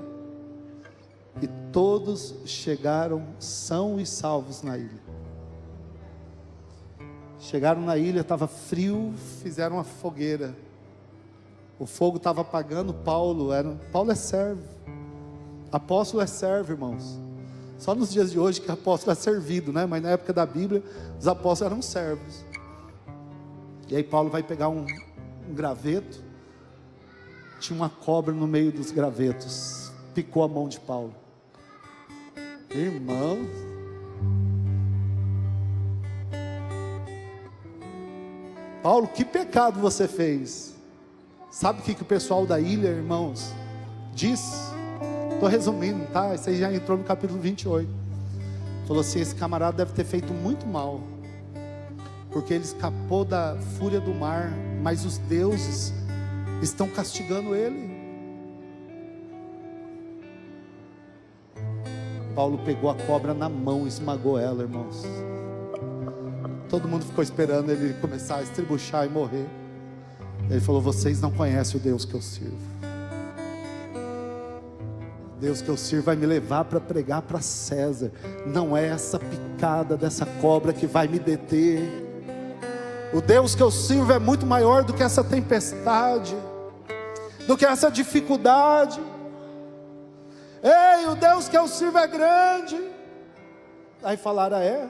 E todos chegaram são e salvos na ilha. Chegaram na ilha, estava frio, fizeram uma fogueira. O fogo estava apagando. Paulo é servo. Apóstolo é servo, irmãos. Só nos dias de hoje que apóstolo é servido, né? Mas na época da Bíblia, os apóstolos eram servos. E aí Paulo vai pegar um graveto. Tinha uma cobra no meio dos gravetos. Picou a mão de Paulo. Irmãos, Paulo, que pecado você fez? Sabe o que o pessoal da ilha, irmãos, diz? Estou resumindo, tá? Isso aí já entrou no capítulo 28. Falou assim: esse camarada deve ter feito muito mal, porque ele escapou da fúria do mar, mas os deuses estão castigando ele. Paulo pegou a cobra na mão e esmagou ela, irmãos. Todo mundo ficou esperando ele começar a estribuchar e morrer. Ele falou: vocês não conhecem o Deus que eu sirvo. Deus que eu sirvo vai me levar para pregar para César. Não é essa picada dessa cobra que vai me deter. O Deus que eu sirvo é muito maior do que essa tempestade, do que essa dificuldade. Ei, o Deus que eu sirvo é grande. Aí falaram: é,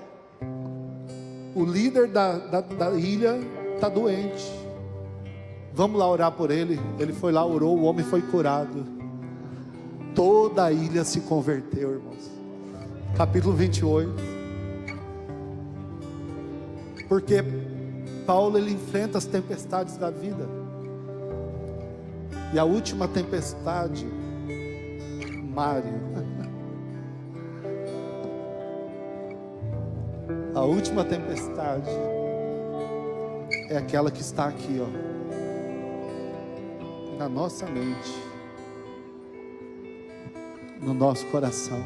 o líder da ilha está doente, vamos lá orar por ele. Ele foi lá, orou, o homem foi curado. Toda a ilha se converteu, irmãos. Capítulo 28. Porque Paulo, ele enfrenta as tempestades da vida. E a última tempestade, Mário, a última tempestade é aquela que está aqui, ó, na nossa mente, no nosso coração.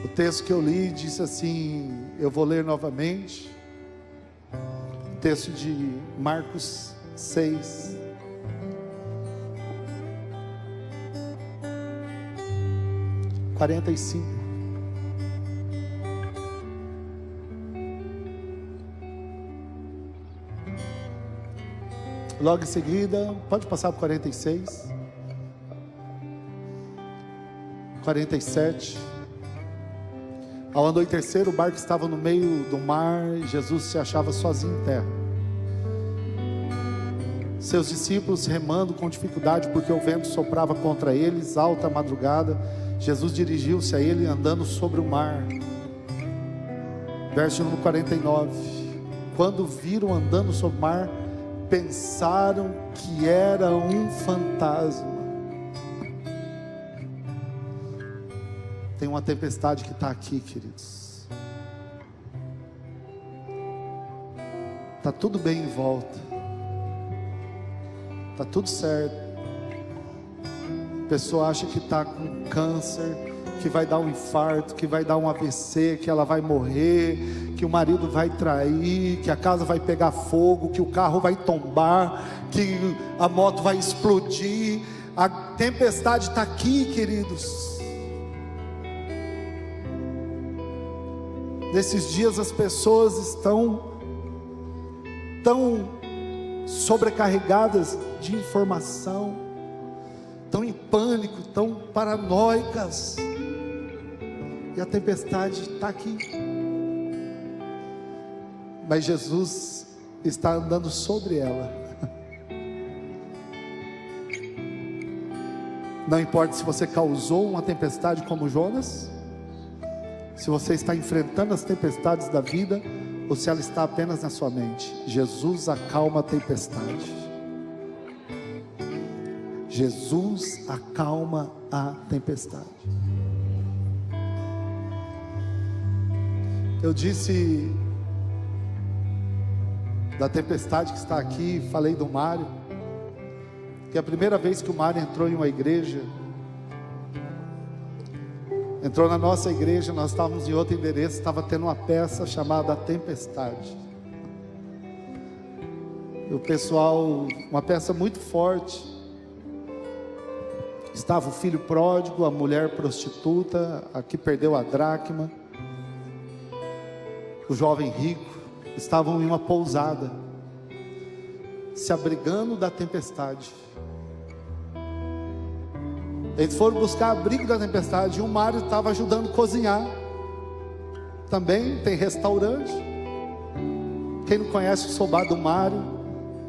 O texto que eu li disse assim, eu vou ler novamente, o texto de Marcos 6, (45). Logo em seguida, pode passar para 46, 47. Ao anoitecer, o barco estava no meio do mar e Jesus se achava sozinho em terra. Seus discípulos remando com dificuldade, porque o vento soprava contra eles, alta madrugada. Jesus dirigiu-se a ele andando sobre o mar. Verso número 49. Quando viram andando sobre o mar, pensaram que era um fantasma. Tem uma tempestade que está aqui, queridos. Está tudo bem em volta, está tudo certo. A pessoa acha que está com câncer, que vai dar um infarto, que vai dar um AVC, que ela vai morrer, que o marido vai trair, que a casa vai pegar fogo, que o carro vai tombar, que a moto vai explodir. A tempestade está aqui, queridos. Nesses dias as pessoas estão tão sobrecarregadas de informação, tão em pânico, tão paranoicas, e a tempestade está aqui, mas Jesus está andando sobre ela. Não importa se você causou uma tempestade como Jonas, se você está enfrentando as tempestades da vida, ou se ela está apenas na sua mente, Jesus acalma a tempestade. Jesus acalma a tempestade. Eu disse da tempestade que está aqui, falei do Mário, que a primeira vez que o Mário entrou em uma igreja, entrou na nossa igreja, nós estávamos em outro endereço, estava tendo uma peça chamada A Tempestade. E o pessoal, uma peça muito forte. Estava o filho pródigo, a mulher prostituta, a que perdeu a dracma, o jovem rico, estavam em uma pousada, se abrigando da tempestade. Eles foram buscar abrigo da tempestade, e o Mário estava ajudando a cozinhar. Também tem restaurante. Quem não conhece o Sobá do Mário,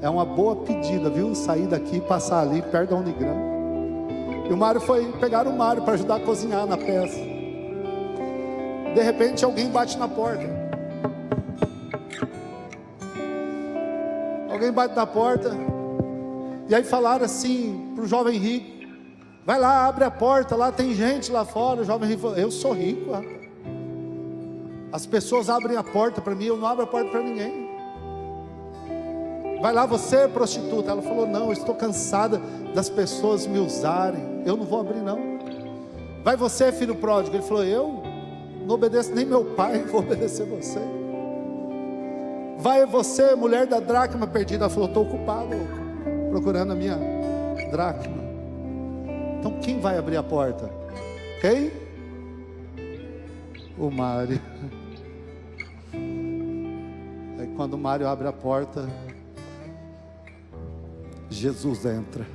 é uma boa pedida, viu? Sair daqui e passar ali perto da Unigram. E o Mário foi pegar o Mário para ajudar a cozinhar na peça. De repente alguém bate na porta. Alguém bate na porta. E aí falaram assim para o jovem rico: vai lá, abre a porta, lá tem gente lá fora. O jovem rico falou: eu sou rico, rapaz. As pessoas abrem a porta para mim, eu não abro a porta para ninguém. Vai lá você, prostituta. Ela falou: não, eu estou cansada das pessoas me usarem, eu não vou abrir não. Vai você, filho pródigo. Ele falou: eu não obedeço nem meu pai, vou obedecer você. Vai você, mulher da dracma perdida. Ela falou: estou ocupado procurando a minha dracma. Então quem vai abrir a porta? Quem? O Mário. Aí quando o Mário abre a porta, Jesus entra.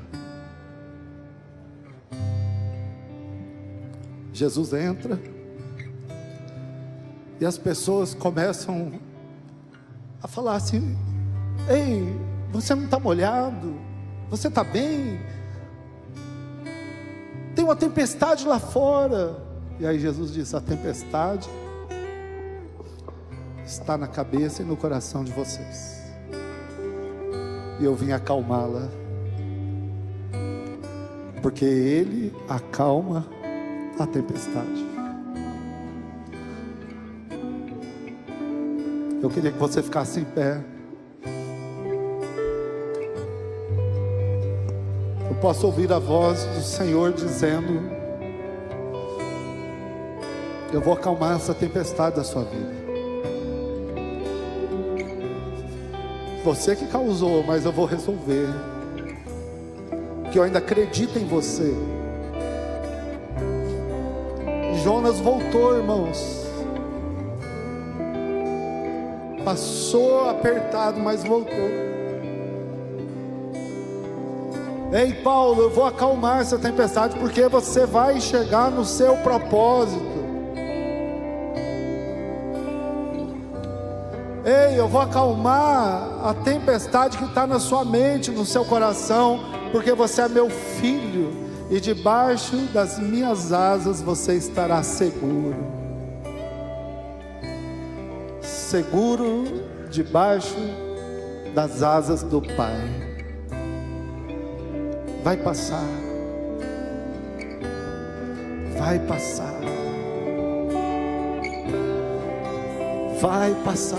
Jesus entra. E as pessoas começam a falar assim: ei, você não está molhado? Você está bem? Tem uma tempestade lá fora. E aí Jesus disse: a tempestade está na cabeça e no coração de vocês, e eu vim acalmá-la, porque Ele acalma a tempestade. Eu queria que você ficasse em pé. Eu posso ouvir a voz do Senhor dizendo: eu vou acalmar essa tempestade da sua vida. Você que causou, mas eu vou resolver. Que eu ainda acredito em você. Jonas voltou, irmãos. Passou apertado, mas voltou. Ei, Paulo, eu vou acalmar essa tempestade, porque você vai chegar no seu propósito. Ei, eu vou acalmar a tempestade que está na sua mente, no seu coração, porque você é meu filho, e debaixo das minhas asas você estará seguro. Seguro debaixo das asas do Pai. Vai passar. Vai passar. Vai passar.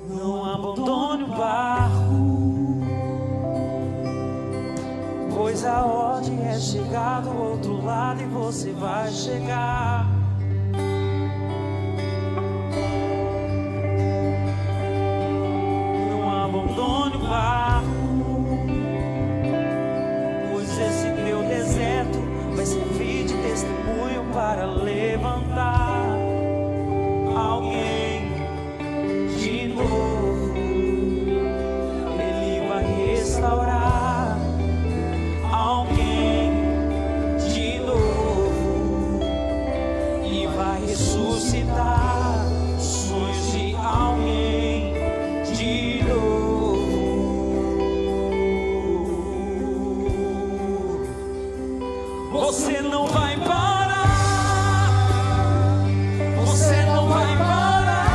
Não abandone o barco, pois a ordem é chegar do outro lado e você vai chegar. Não abandone o barco, pois esse teu deserto vai servir de testemunho para levantar alguém de novo. Ele vai restaurar alguém de novo e vai ressuscitar sonhos de alguém de novo. Você não vai parar. Você não vai parar,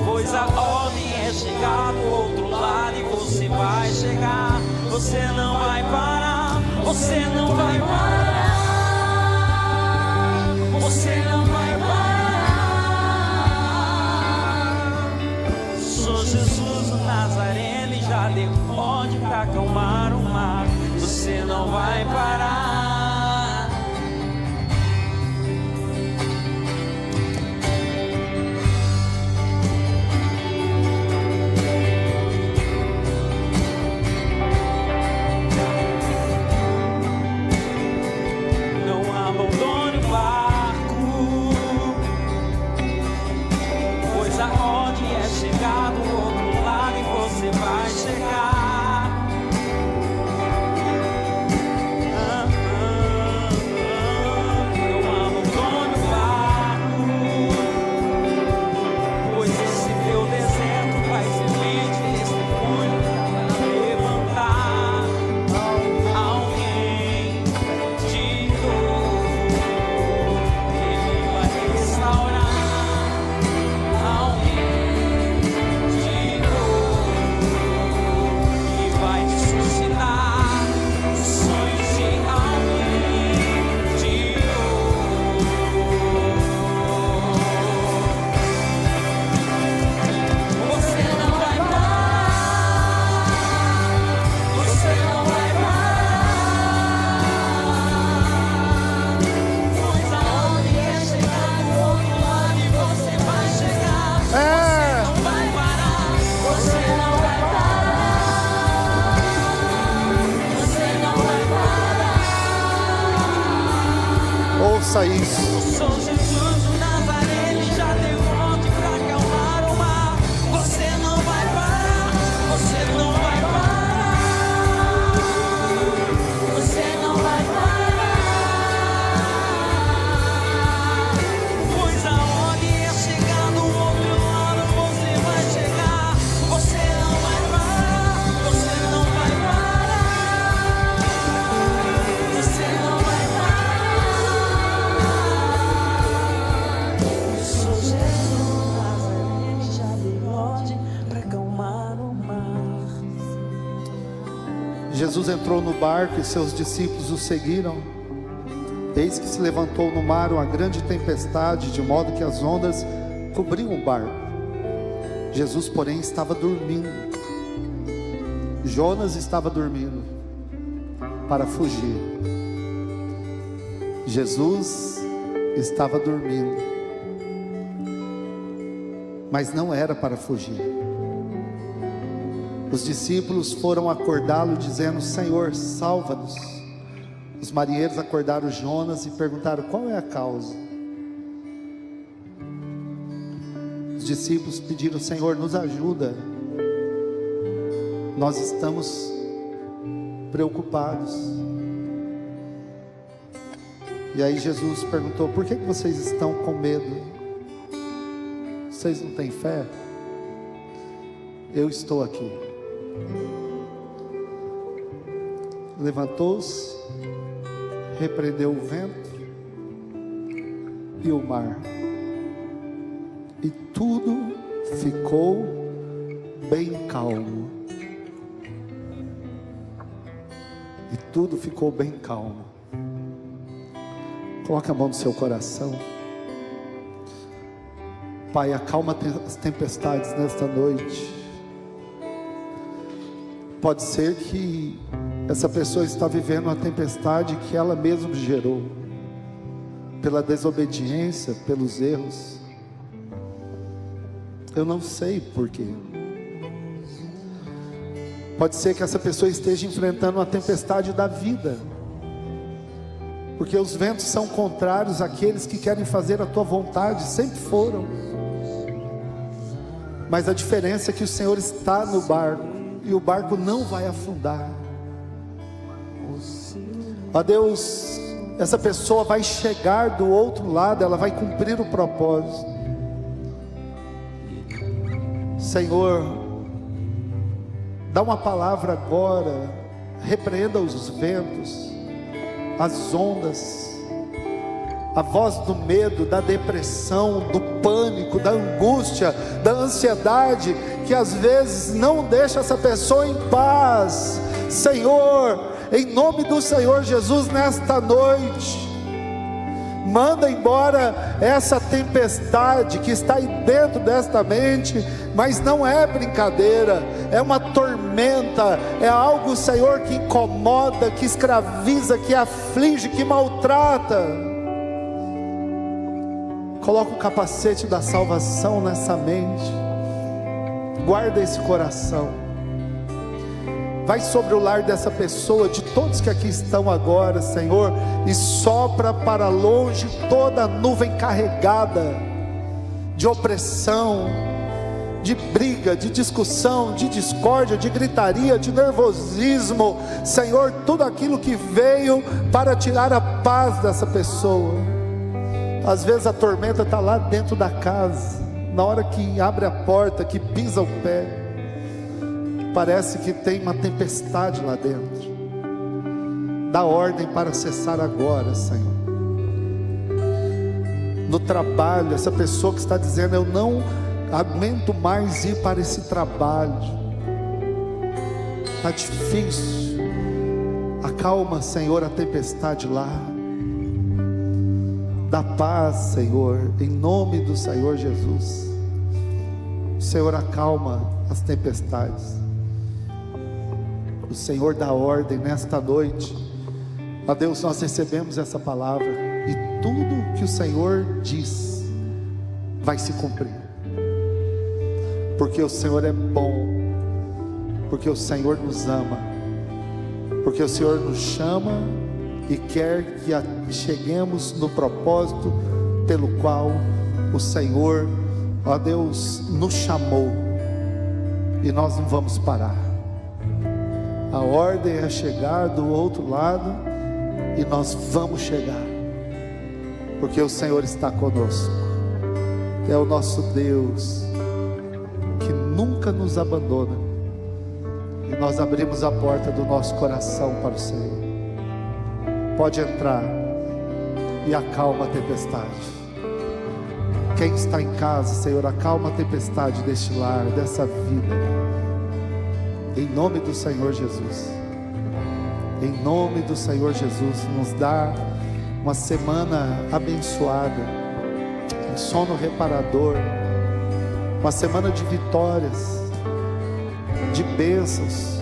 pois a ordem é chegar do outro lado e você vai chegar. Você não vai parar. Você não vai parar. Você não vai parar. Sou Jesus o Nazareno e já deu ordem pra acalmar o mar. Você não Ouça isso. Eu sou Jesus o Nazareno, já dei ordem pra acalmar o mar. Você não vai parar, você não vai parar, você não vai parar. Pois aonde é chegar do outro lado, você vai chegar. Você não vai parar, você não vai parar, você não vai parar. Eu sou Jesus Nazareno, já dei ordem pra acalmar o mar. Jesus entrou no barco e seus discípulos o seguiram. Eis que se levantou no mar uma grande tempestade, de modo que as ondas cobriam o barco. Jesus, porém, estava dormindo. Jonas estava dormindo para fugir. Jesus estava dormindo, mas não era para fugir. Os discípulos foram acordá-lo dizendo: Senhor, salva-nos. Os marinheiros acordaram Jonas e perguntaram: qual é a causa? Os discípulos pediram: Senhor, nos ajuda, nós estamos preocupados. E aí Jesus perguntou: por que vocês estão com medo? Vocês não têm fé? Eu estou aqui. Levantou-se, repreendeu o vento e o mar, e tudo ficou bem calmo. E tudo ficou bem calmo. Coloque a mão no seu coração. Pai, acalma as tempestades nesta noite. Pode ser que essa pessoa está vivendo uma tempestade que ela mesma gerou, pela desobediência, pelos erros. Eu não sei porquê. Pode ser que essa pessoa esteja enfrentando uma tempestade da vida, porque os ventos são contrários àqueles que querem fazer a tua vontade, sempre foram. Mas a diferença é que o Senhor está no barco, e o barco não vai afundar. Ó Deus, essa pessoa vai chegar do outro lado, ela vai cumprir o propósito. Senhor, dá uma palavra agora, repreenda os ventos, as ondas, a voz do medo, da depressão, do pânico, da angústia, da ansiedade, que às vezes não deixa essa pessoa em paz. Senhor, em nome do Senhor Jesus, nesta noite, manda embora essa tempestade que está aí dentro desta mente, mas não é brincadeira, é uma tormenta, é algo, Senhor, que incomoda, que escraviza, que aflige, que maltrata. Coloca o capacete da salvação nessa mente, guarda esse coração, vai sobre o lar dessa pessoa, de todos que aqui estão agora, Senhor, e sopra para longe toda a nuvem carregada de opressão, de briga, de discussão, de discórdia, de gritaria, de nervosismo. Senhor, tudo aquilo que veio para tirar a paz dessa pessoa. Às vezes a tormenta está lá dentro da casa, na hora que abre a porta, que pisa o pé, parece que tem uma tempestade lá dentro. Dá ordem para cessar agora, Senhor. No trabalho, essa pessoa que está dizendo: eu não aguento mais ir para esse trabalho, está difícil. Acalma, Senhor, a tempestade lá. Dá paz, Senhor, em nome do Senhor Jesus. O Senhor acalma as tempestades. O Senhor dá ordem nesta noite. Ó Deus, nós recebemos essa palavra, e tudo que o Senhor diz vai se cumprir, porque o Senhor é bom, porque o Senhor nos ama, porque o Senhor nos chama e quer que cheguemos no propósito pelo qual o Senhor, ó Deus, nos chamou, e nós não vamos parar. A ordem é chegar do outro lado, e nós vamos chegar, porque o Senhor está conosco. É o nosso Deus que nunca nos abandona, e nós abrimos a porta do nosso coração para o Senhor. Pode entrar e acalma a tempestade. Quem está em casa, Senhor, acalma a tempestade deste lar, dessa vida, em nome do Senhor Jesus. Em nome do Senhor Jesus, nos dá uma semana abençoada, um sono reparador, uma semana de vitórias, de bênçãos.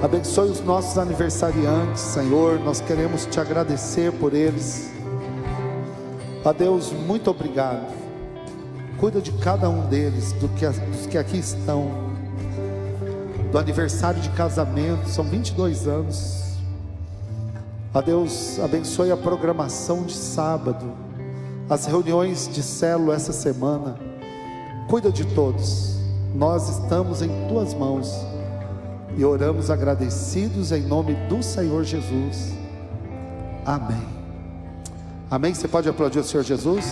Abençoe os nossos aniversariantes, Senhor, nós queremos te agradecer por eles. Ó Deus, muito obrigado. Cuida de cada um deles, dos que aqui estão, do aniversário de casamento, são 22 anos. Ó Deus, abençoe a programação de sábado, as reuniões de célula essa semana. Cuida de todos, nós estamos em tuas mãos e oramos agradecidos em nome do Senhor Jesus. Amém. Amém. Você pode aplaudir o Senhor Jesus?